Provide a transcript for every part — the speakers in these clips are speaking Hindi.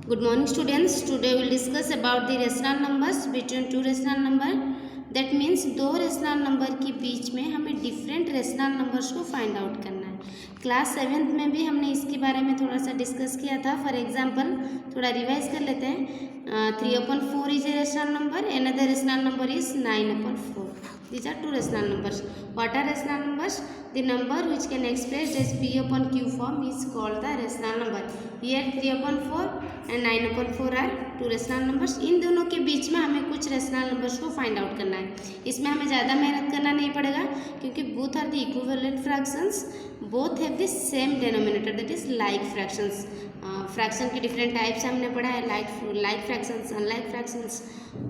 Good morning students. Today we will discuss about the rational numbers between two rational number. That means दो रेशनल नंबर के बीच में हमें डिफरेंट रेशनल नंबर्स को फाइंड आउट करना है। क्लास 7th में भी हमने इसके बारे में थोड़ा सा डिस्कस किया था। फॉर एग्जांपल थोड़ा रिवाइज कर लेते हैं। 3/4 is a rational number, another rational number is 9/4. These are two rational numbers. What are rational numbers? The number which can express as P/Q form is called the rational number. Here 3/4 and 9/4 are two rational numbers. इन दोनों के बीच में हमें कुछ rational numbers को find out करना है। इसमें हमें ज़्यादा मेहनत करना नहीं पड़ेगा क्योंकि both are the equivalent fractions, both have the same denominator, that is like fractions. Fraction के डिफरेंट टाइप्स हमने पढ़ा है, like fractions, unlike fractions,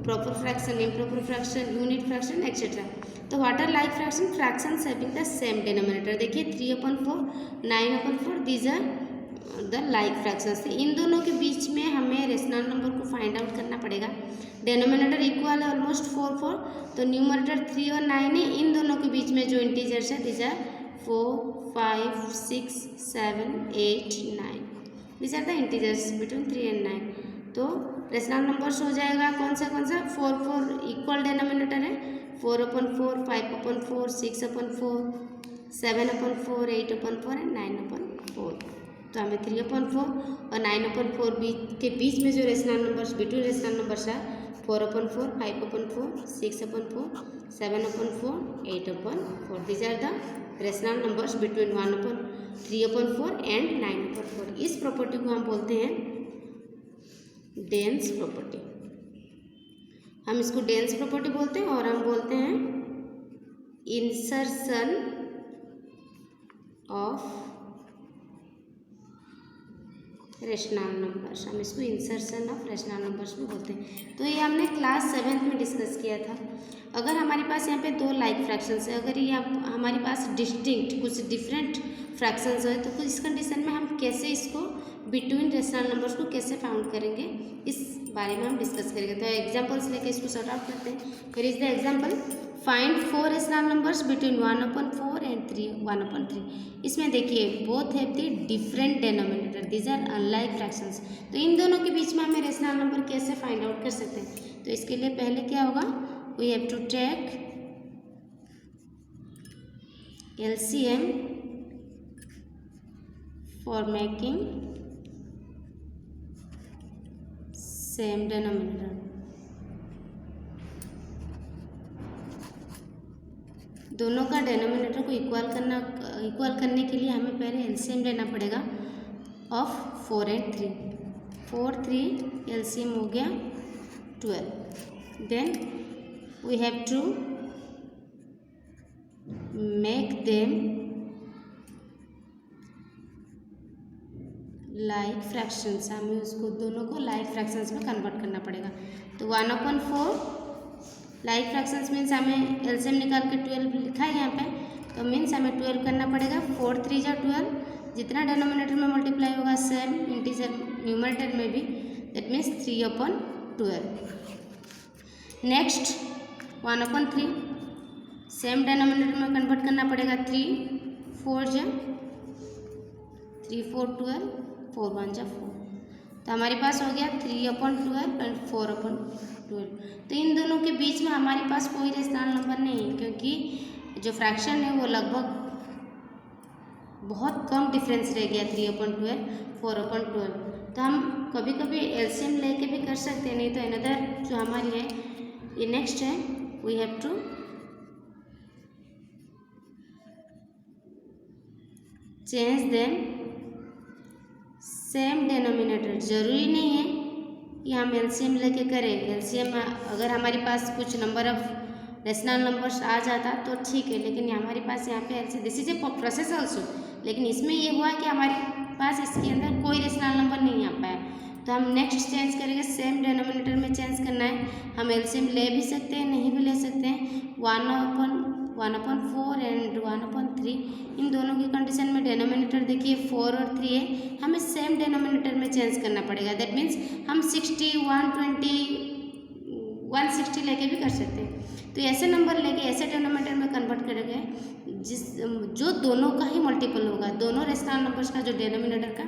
proper fraction, improper fraction, unit fraction etcetera. तो what are like fraction? Fractions having the same denominator. देखिए 3/4, 9/4, these are the like fractions. इन दोनों के बीच में हमें रेशनल नंबर को फाइंड आउट करना पड़ेगा। डिनोमिनेटर इक्वल है ऑलमोस्ट 4, तो न्यूमरेटर 3 और 9 है। इन दोनों के बीच में जो इंटीजर्स है these are 4, 5, 6, 7, 8, 9। These are the integers between 3 and 9. तो रेशनल नंबर्स हो जाएगा कौन सा 4 इक्वल डिनोमिनेटर है, 4/4, 5/4, 6/4, 7/4, 8/4 एंड 9/4। तो हमें 3/4 और 9/4 के बीच में जो rational numbers between rational numbers है 4/4, 5/4, 6/4, 7/4, 8/4। These are the rational numbers between 3/4 and 9/4। इस प्रॉपर्टी को हम बोलते हैं डेंस प्रॉपर्टी। हम इसको डेंस प्रॉपर्टी बोलते हैं और हम बोलते हैं इंसर्शन ऑफ रेशनल नंबर्स। हम इसको इंसर्शन ऑफ रेशनल नंबर्स भी बोलते हैं। तो ये हमने क्लास 7th में डिस्कस किया था। अगर हमारे पास यहाँ पे दो लाइक फ्रैक्शंस है, अगर ये हमारे पास डिस्टिंक्ट कुछ डिफरेंट फ्रैक्शंस है, तो इस कंडीशन में हम कैसे इसको बिटवीन रेशनल नंबर्स को कैसे फाउंड करेंगे, इस बारे में हम डिस्कस करेंगे। तो एग्जांपल्स लेके इसको सॉर्ट आउट करते हैं। फिर is the example, find 4 rational numbers between 1/4 and 1/3। इसमें देखिए both have the different denominator, these are unlike fractions. तो इन दोनों के बीच में हमें रेशनल नंबर कैसे फाइंड आउट कर सकते हैं? तो इसके लिए पहले क्या होगा, we have to take LCM for making same denominator. दोनों का डिनोमिनेटर को इक्वल करने के लिए हमें पहले एलसीएम लेना पड़ेगा ऑफ 4 and 3। 4, 3 एलसीएम हो गया 12। Then we have to make them like fractions. हमें उसको दोनों को लाइक फ्रैक्शंस में कन्वर्ट करना पड़ेगा। तो 1/4 लाइक फ्रैक्शंस मीन्स हमें एलसीएम निकाल के 12 लिखा है यहाँ पे, तो मीन्स हमें 12 करना पड़ेगा। 4, 3 जा 12, जितना डिनोमिनेटर में मल्टीप्लाई होगा सेम इंटीजर न्यूमरेटर में भी, that means 3/12। Next 1/3 same denominator में कन्वर्ट करना पड़ेगा। 3, 4 जा 3, 4, 12, 4, 1 जा 4। तो हमारे पास हो गया 3/12 एंड 4/12। तो इन दोनों के बीच में हमारे पास कोई रेशनल नंबर नहीं है क्योंकि जो फ्रैक्शन है वो लगभग बहुत कम डिफरेंस रह गया 3/12, 4/12। तो हम कभी कभी एलसीएम लेके भी कर सकते हैं, नहीं तो अनदर जो हमारी है ये नेक्स्ट है, we have to change them same denominator. जरूरी नहीं है कि हम एलसीएम लेके करें। एलसीएम अगर हमारे पास कुछ नंबर ऑफ रेशनल नंबर्स आ जाता तो ठीक है, लेकिन हमारे पास यहाँ पे LCM this is a process also, लेकिन इसमें ये हुआ कि हमारे पास इसके अंदर कोई रेशनल नंबर नहीं आ पाया। तो हम नेक्स्ट चेंज करेंगे, सेम डिनोमिनेटर में चेंज करना है। हम एलसीएम ले भी सकते हैं, नहीं भी ले सकते हैं। 1/4 एंड 1/3 इन दोनों की कंडीशन में डिनोमिनेटर देखिए 4 और 3 है, हमें सेम डिनोमिनेटर में चेंज करना पड़ेगा। दैट मीन्स हम 60, 120, 160 लेके भी कर सकते हैं। तो ऐसे नंबर लेके ऐसे डिनोमिनेटर में कन्वर्ट करेंगे जो दोनों का ही मल्टीपल होगा, दोनों रेशनल नंबर्स का जो डिनोमिनेटर का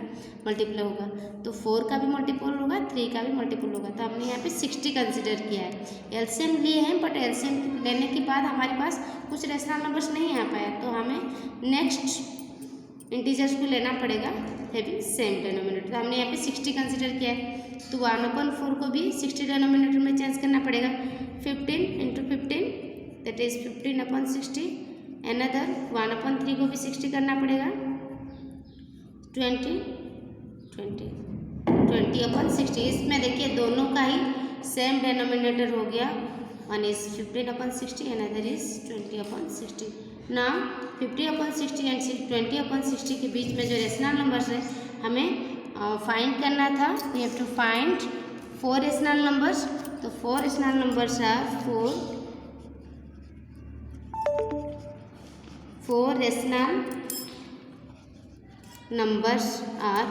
मल्टीपल होगा। तो 4 का भी मल्टीपल होगा, 3 का भी मल्टीपल होगा। तो हमने यहाँ पे 60 कंसिडर किया है। एलसीएम लिए हैं, बट एलसीएम लेने के बाद हमारे पास कुछ रेशनल नंबर्स नहीं आ पाया, तो हमें नेक्स्ट इंटीजर्स को लेना पड़ेगा हैविंग सेम डिनोमिनेटर। तो हमने यहाँ पे 60 कंसिडर किया है। तो 1/4 को भी 60 डिनोमिनेटर में चेंज करना पड़ेगा। 15 × 15 दैट इज 15/60। अनदर 1/3 को भी 60 करना पड़ेगा। 20/60। इसमें देखिए दोनों का ही सेम डिनोमिनेटर हो गया। One is 15/60, another is 20/60। ना 50/60 एंड 20/60 के बीच में जो रेशनल नंबर्स है हमें फाइंड करना था। We have to find 4 rational numbers. तो 4 rational numbers are 4 rational numbers are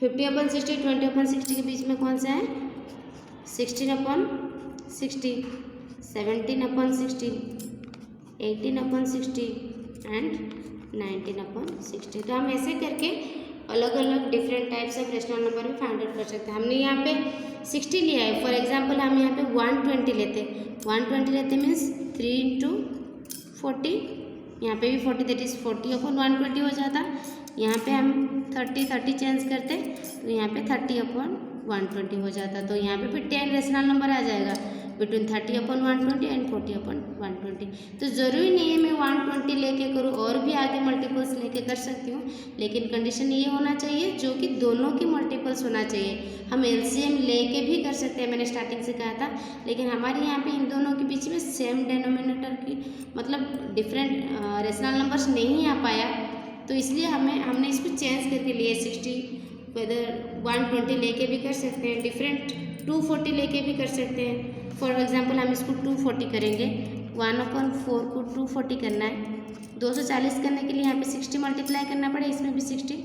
50/60, 20/60 के बीच में कौन सा है? 16/60, 17/60, 18/60 एंड 19/60। तो हम ऐसे करके अलग अलग different types of rational number भी फाइंड आउट कर सकते हैं। हमने यहाँ पे 60 लिया है। फॉर एग्जांपल हम यहाँ पे 120 लेते, 120 लेते मीन्स 3 × 40, यहाँ पे भी 40 दैट इज 40/120 हो जाता। यहाँ पे हम 30 चेंज करते तो यहाँ पे 30/120 हो जाता। तो यहाँ पे भी 10 रेशनल नंबर आ जाएगा बिटवीन 30/120 एंड 40/120। तो ज़रूरी नहीं है मैं 120 लेके करूँ, और भी आगे मल्टीपल्स लेके कर सकती हूँ, लेकिन कंडीशन ये होना चाहिए जो कि दोनों की मल्टीपल्स होना चाहिए। हम एलसीएम लेके भी कर सकते हैं, मैंने स्टार्टिंग से कहा था, लेकिन हमारे यहाँ पे इन दोनों के बीच में सेम डिनोमिनेटर की मतलब डिफरेंट रेशनल नंबर्स नहीं आ पाया, तो इसलिए हमने इसको चेंज करके लिए 60, वेदर 120 लेके भी कर सकते हैं, डिफरेंट 240 लेके भी कर सकते हैं। फॉर एग्जांपल हम इसको 240 करेंगे, 1/4 को 240 करना है। 240 करने के लिए यहाँ पे 60 मल्टीप्लाई करना पड़े, इसमें भी 60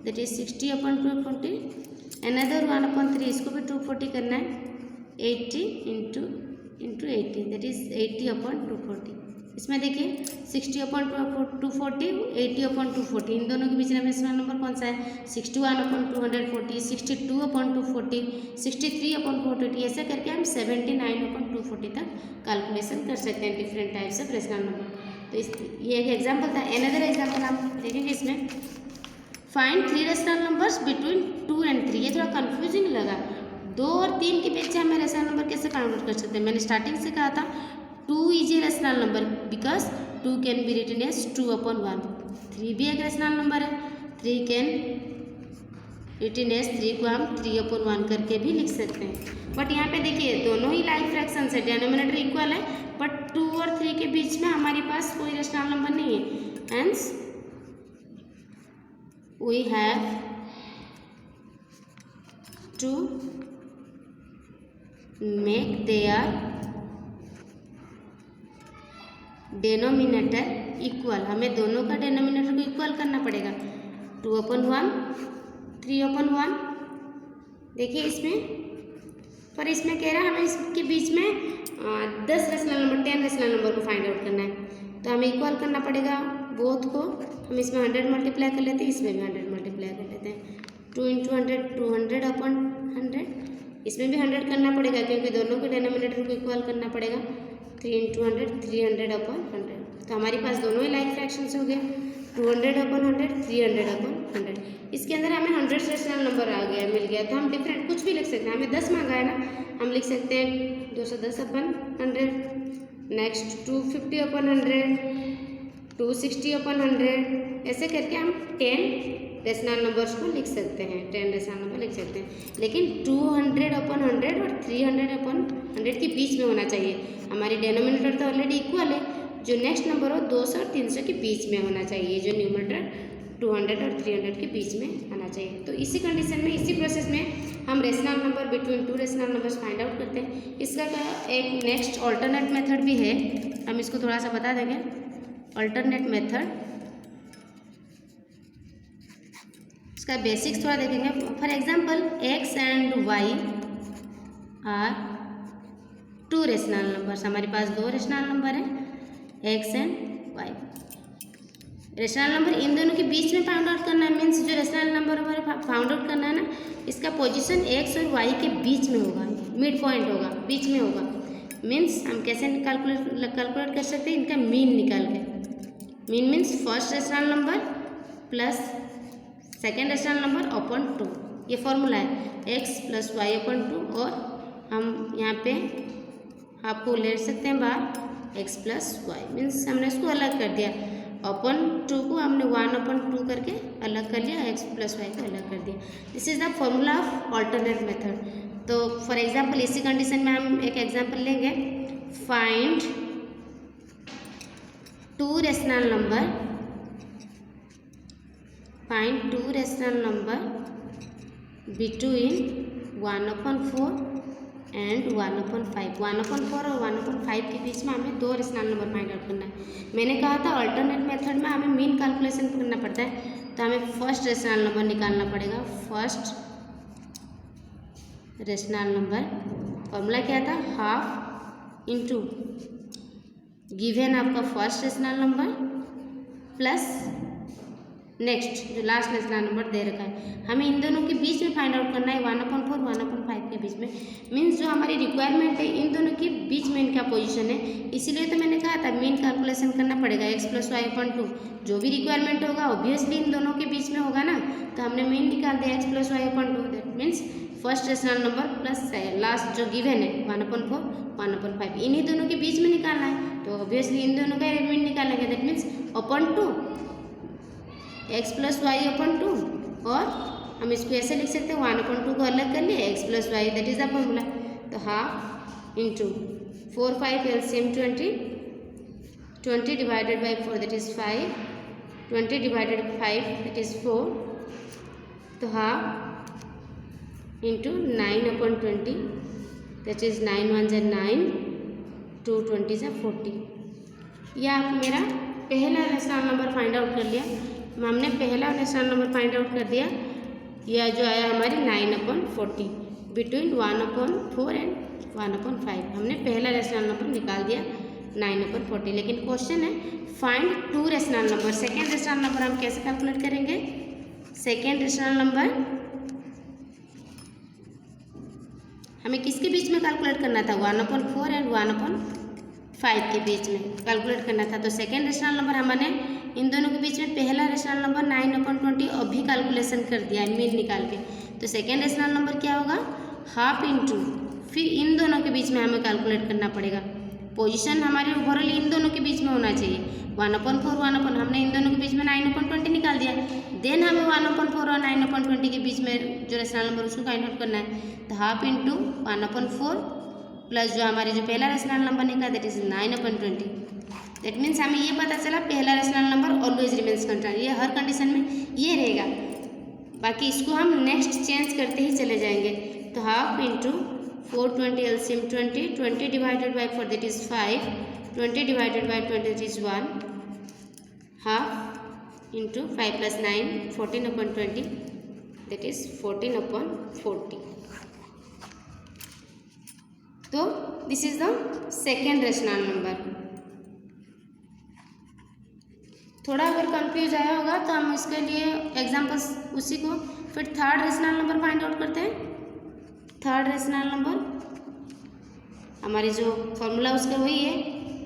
दैट इज 60/240। अनदर 1/3 इसको भी 240 करना है, 80 × 80 दैट इज 80/240। इसमें देखिए 60/240, 80/240, इन दोनों के बीच में रेशनल नंबर कौन सा है? 61/240, 62/240, 63/480। ऐसे करके हम 79/240 तक कैलकुलेशन कर सकते हैं different types of rational number. तो ये एक एग्जाम्पल था। अनदर एग्जाम्पल हम देखेंगे इसमें, find 3 rational numbers between 2 and 3। ये थोड़ा कन्फ्यूजिंग लगा, 2 और 3 के बीच हमें रेशनल नंबर कैसे फाइंड आउट कर सकते हैं? मैंने स्टार्टिंग से कहा था 2 is a rational number because 2 can be written as 2/1। 3 भी एक रेशनल नंबर है, 3 कैन रिटन एज 3 को हम 3/1 करके भी लिख सकते हैं। बट यहाँ पे देखिए दोनों ही लाइक फ्रैक्शन है, डिनोमिनेटर इक्वल है, बट 2 और 3 के बीच में हमारे पास कोई रेशनल नंबर नहीं है। Hence we have to make their denominator equal. हमें दोनों का डिनोमिनेटर को इक्वल करना पड़ेगा। 2/1, 3/1। देखिए इसमें, पर इसमें कह रहा है हमें इसके बीच में 10 रेशनल नंबर, 10 रेशनल नंबर को फाइंड आउट करना है। तो हमें इक्वल करना पड़ेगा बोथ को। हम इसमें 100 मल्टीप्लाई कर लेते हैं, इसमें भी 100 मल्टीप्लाई कर लेते हैं। 2 × 100 200/100। इसमें भी 100 करना पड़ेगा क्योंकि दोनों के डिनोमिनेटर को इक्वल करना पड़ेगा। 3 × 100 300/100। तो हमारे पास दोनों ही लाइक फ्रैक्शंस हो गए, 200/100, 300/100। इसके अंदर हमें 100 रेशनल नंबर आ गया, मिल गया। तो हम डिफरेंट कुछ भी लिख सकते हैं। हमें 10 मांगा है ना, हम लिख सकते हैं 210/100, नेक्स्ट 250/100, 260/100। ऐसे करके हम 10 रेशनल नंबर्स को लिख सकते हैं, 10 रेशनल नंबर लिख सकते हैं। लेकिन 200/100 और 300/100 के बीच में होना चाहिए। हमारी डिनोमिनेटर तो ऑलरेडी इक्वल है, जो नेक्स्ट नंबर हो 200 और 300 के बीच में होना चाहिए, जो न्यूमरेटर 200 और 300 के बीच में आना चाहिए। तो इसी कंडीशन में, इसी प्रोसेस में हम rational number between 2 rational numbers find out करते हैं। इसका एक नेक्स्ट ऑल्टरनेट मेथड भी है, हम इसको थोड़ा सा बता देंगे। ऑल्टरनेट मेथड, इसका बेसिक्स थोड़ा देखेंगे। For example x and y are 2 rational numbers. हमारे पास 2 रेशनल नंबर है x and y। Rational number इन दोनों के बीच में फाइंड आउट करना है, मीन्स जो रेशनल नंबर हमारे फाइंड आउट करना है ना, इसका पोजीशन x और y के बीच में होगा, मिड पॉइंट होगा, बीच में होगा। मीन्स हम कैसे कैलकुलेट कर सकते हैं, इनका मीन निकाल के। Mean means first rational number plus second rational number upon 2, ये फॉर्मूला है x प्लस वाई अपॉन 2। और हम यहाँ पे आपको ले सकते हैं बाहर x प्लस वाई, मीन्स हमने इसको अलग कर दिया। अपॉन 2 को हमने 1 अपॉन 2 करके अलग कर लिया, x प्लस वाई को अलग कर दिया। This is the formula of alternate method. तो फॉर एग्जाम्पल इसी कंडीशन में हम एक एग्जाम्पल लेंगे, find 2 rational number, find 2 rational number between 1/4 and 1/5। 1/4 और 1/5 के बीच में हमें 2 रेशनल नंबर फाइंड आउट करना है। मैंने कहा था अल्टरनेट मेथड में हमें मीन कैलकुलेशन करना पड़ता है, तो हमें फर्स्ट रेशनल नंबर निकालना पड़ेगा। फर्स्ट रेशनल नंबर फॉर्मूला क्या था, हाफ इंटू गिवन आपका first rational number plus next जो लास्ट रेशनल नंबर दे रखा है। हमें इन दोनों के बीच में फाइंड आउट करना है 1/4 1/5 के बीच में। मीन्स जो हमारी रिक्वायरमेंट है इन दोनों के बीच में इनका पोजीशन है, इसीलिए तो मैंने कहा था मीन कैलकुलेशन करना पड़ेगा x प्लस वाई अपॉन 2। जो भी रिक्वायरमेंट होगा ऑब्वियसली इन दोनों के बीच में होगा ना, तो हमने मीन निकाल दिया x plus y upon 2। That means first rational number plus last जो गिवन है 1/4 1/5, इन्हीं दोनों के बीच में निकालना है, तो ऑब्वियसली इन दोनों का मीन निकालेंगे। That means upon 2 x plus y upon 2, और हम इसको ऐसे लिख सकते हैं 1/2 को अलग कर लिए x plus y, that is the formula. तो half into 4 5 LCM 20 divided by 4 that is 5, 20 divided 5 that is 4, तो हाफ इंटू 9/20 दैट इज 9 1 = 9, 2 20 = 40। यह आप मेरा पहला रेशनल नंबर फाइंड आउट कर लिया। हमने पहला रेशनल नंबर फाइंड आउट कर दिया, यह जो आया हमारे 9/40 बिटवीन 1/4 एंड 1/5। हमने पहला रेशनल नंबर निकाल दिया 9/40। लेकिन क्वेश्चन है find 2 rational number. Second rational number हम कैसे कैलकुलेट करेंगे, सेकेंड रेशनल नंबर हमें किसके बीच में कैलकुलेट करना था, 1/4 एंड 1/5 के बीच में कैलकुलेट करना था। तो सेकेंड रेशनल नंबर हमने इन दोनों के बीच में पहला रेशनल नंबर 9/20 अभी कैलकुलेशन कर दिया है मीन निकाल के। तो सेकेंड रेशनल नंबर क्या होगा, हाफ इंटू फिर इन दोनों के बीच में हमें कैलकुलेट करना पड़ेगा। पोजीशन हमारी ओवरऑल इन दोनों के बीच में होना चाहिए, 1/4 1/, हमने इन दोनों के बीच में 9/20 निकाल दिया। देन हमें 1/4 और 9/20 के बीच में जो रेशनल नंबर उसको फाइंड आउट करना है। तो हाफ इंटू 1/4 प्लस जो हमारे जो पहला रेशनल नंबर निकला दैट इज 9/20। दैट मीन्स हमें ये पता चला पहला rational number always remains constant, ये हर कंडीशन में ये रहेगा। बाकी इसको हम नेक्स्ट चेंज करते ही चले जाएंगे। तो half into 420 LCM 20 divided by 4 that is 5, 20 divided by 20 that is 1, half into 5 plus 9 14/20 that is 14/40। तो this is the second rational number. थोड़ा अगर कंफ्यूज आया होगा तो हम इसके लिए एग्जांपल्स उसी को फिर third rational number find out करते हैं। थर्ड रेशनल नंबर हमारी जो फॉर्मूला उसका वही है,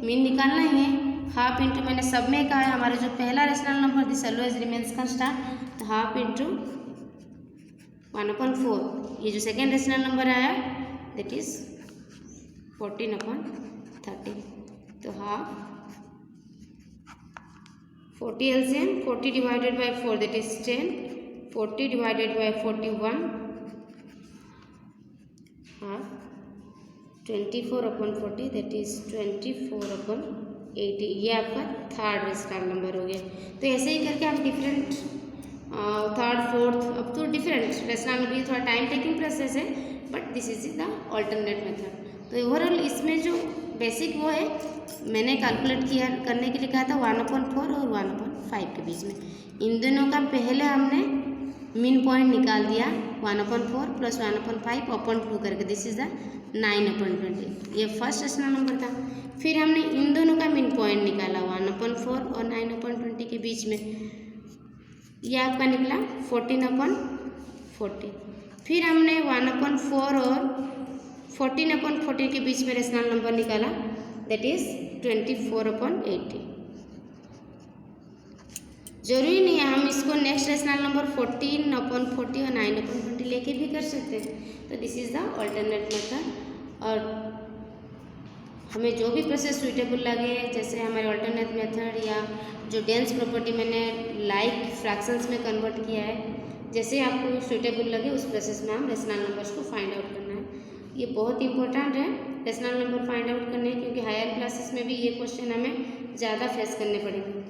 मीन निकालना ही है। हाफ इंटू मैंने सब में कहा है हमारा जो पहला rational number this always remains constant, तो हाफ इंटू 1/4। ये जो सेकेंड रेशनल नंबर आया दैट इज 14/30। तो half 40 LCM 40 divided by 4 that is 10, 40 divided by 41, half 24/40 that is 24/80। ये आपका थर्ड रेशनल नंबर हो गया। तो ऐसे ही करके आप डिफरेंट थर्ड फोर्थ अब तो डिफरेंट रेशनल नंबर, थोड़ा टाइम टेकिंग प्रोसेस है but this is the alternate method. तो ओवरऑल इसमें जो बेसिक वो है मैंने कैलकुलेट किया करने के लिए कहा था 1/4 और 1/5 के बीच में। इन दोनों का पहले हमने मीन पॉइंट निकाल दिया 1/4 प्लस 1/5 अपॉन 2 करके, दिस इज द 9/20। ये फर्स्ट रेशनल नंबर था। फिर हमने इन दोनों का मीन पॉइंट निकाला 1/4 और 9/20 के बीच में, ये आपका निकला 14/40। फिर हमने 1/4 और 14/40 के बीच में रेशनल नंबर निकाला, दैट इज 24/80। जरूरी नहीं है हम इसको नेक्स्ट रेशनल नंबर 14/40 और 9/20 लेके भी कर सकते हैं। तो this is the alternate method. और हमें जो भी प्रोसेस सुइटेबल लगे, जैसे हमारे अल्टरनेट मेथड या जो डेंस प्रॉपर्टी मैंने लाइक फ्रैक्शंस में कन्वर्ट किया है, जैसे आपको सुइटेबल लगे उस प्रोसेस में हम रेशनल नंबर्स को फाइंड आउट करना है। ये बहुत इंपॉर्टेंट है रेशनल नंबर फाइंड आउट करने, क्योंकि हायर क्लासेस में भी ये क्वेश्चन हमें ज़्यादा फेस करने पड़ेंगे।